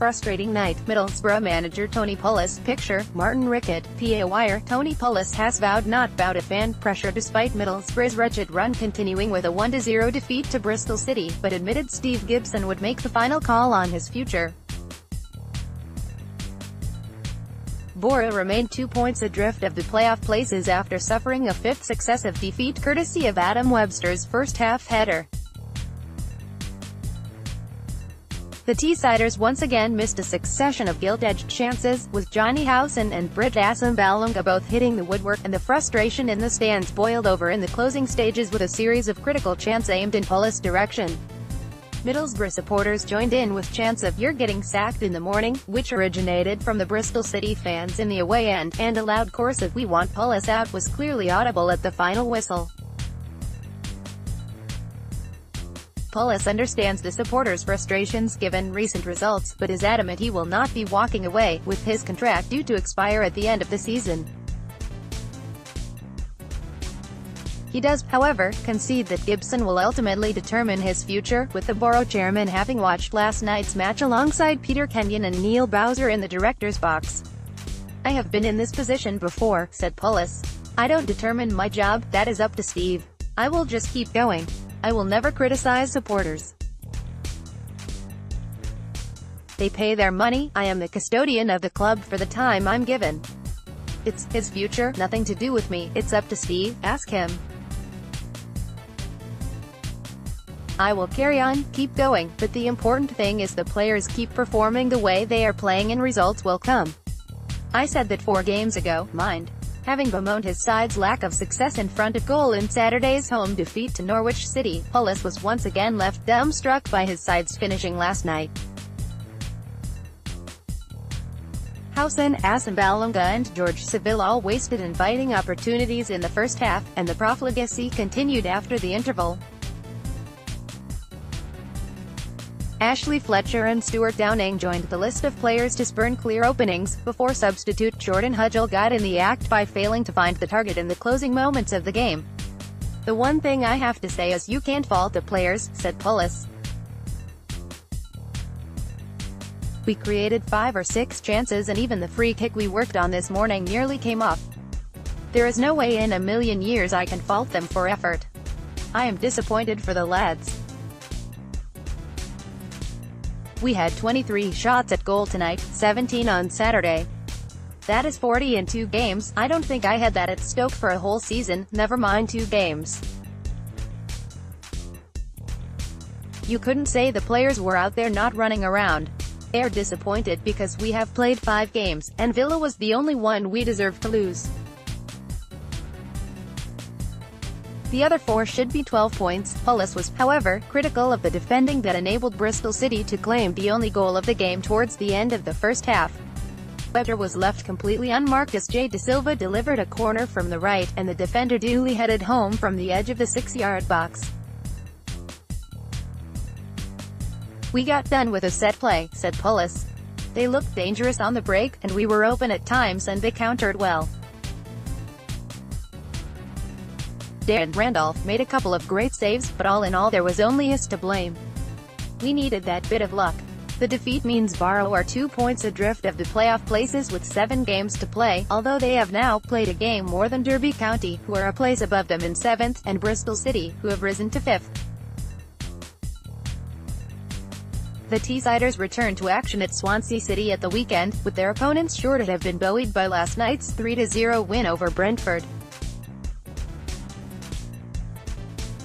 frustrating night. Middlesbrough manager Tony Pulis. Picture, Martin Rickett, PA Wire. Tony Pulis has vowed not bowed at fan pressure despite Middlesbrough's wretched run continuing with a 1-0 defeat to Bristol City, but admitted Steve Gibson would make the final call on his future. Boro remained 2 points adrift of the playoff places after suffering a fifth successive defeat courtesy of Adam Webster's first-half header. The Teessiders once again missed a succession of gilt-edged chances, with Jonny and Britt Balunga both hitting the woodwork, and the frustration in the stands boiled over in the closing stages with a series of critical chants aimed in Pulis' direction. Middlesbrough supporters joined in with chants of "You're getting sacked in the morning," which originated from the Bristol City fans in the away end, and a loud chorus of "We want Pulis out" was clearly audible at the final whistle. Pulis understands the supporters' frustrations given recent results, but is adamant he will not be walking away, with his contract due to expire at the end of the season. He does, however, concede that Gibson will ultimately determine his future, with the Boro chairman having watched last night's match alongside Peter Kenyon and Neil Bowser in the director's box. "I have been in this position before," said Pulis. "I don't determine my job, that is up to Steve. I will just keep going. I will never criticize supporters. They pay their money, I am the custodian of the club for the time I'm given. It's his future, nothing to do with me, it's up to Steve, ask him. I will carry on, keep going, but the important thing is the players keep performing the way they are playing and results will come. I said that 4 games ago, mind." Having bemoaned his side's lack of success in front of goal in Saturday's home defeat to Norwich City, Pulis was once again left dumbstruck by his side's finishing last night. Balunga and George Seville all wasted inviting opportunities in the first half, and the profligacy continued after the interval. Ashley Fletcher and Stuart Downing joined the list of players to spurn clear openings, before substitute Jordan Hudgell got in the act by failing to find the target in the closing moments of the game. "The one thing I have to say is you can't fault the players," said Pulis. "We created 5 or 6 chances and even the free kick we worked on this morning nearly came off. There is no way in a million years I can fault them for effort. I am disappointed for the lads. We had 23 shots at goal tonight, 17 on Saturday. That is 40 in 2 games, I don't think I had that at Stoke for a whole season, never mind 2 games. You couldn't say the players were out there not running around. They're disappointed because we have played 5 games, and Villa was the only one we deserved to lose. The other 4 should be 12 points. Pulis was, however, critical of the defending that enabled Bristol City to claim the only goal of the game towards the end of the first half. Webster was left completely unmarked as Jay Da Silva delivered a corner from the right, and the defender duly headed home from the edge of the 6-yard box. "We got done with a set play," said Pulis. "They looked dangerous on the break, and we were open at times and they countered well. Darren Randolph made a couple of great saves, but all in all there was only us to blame. We needed that bit of luck." The defeat means Boro are 2 points adrift of the playoff places with 7 games to play, although they have now played a game more than Derby County, who are a place above them in 7th, and Bristol City, who have risen to 5th. The Teessiders return to action at Swansea City at the weekend, with their opponents sure to have been buoyed by last night's 3-0 win over Brentford.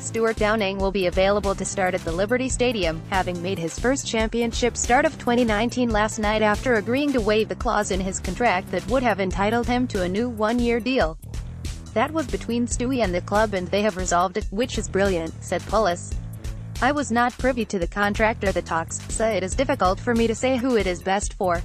Stuart Downing will be available to start at the Liberty Stadium, having made his first championship start of 2019 last night after agreeing to waive the clause in his contract that would have entitled him to a new 1-year deal. "That was between Stewie and the club and they have resolved it, which is brilliant," said Pulis. "I was not privy to the contract or the talks, so it is difficult for me to say who it is best for.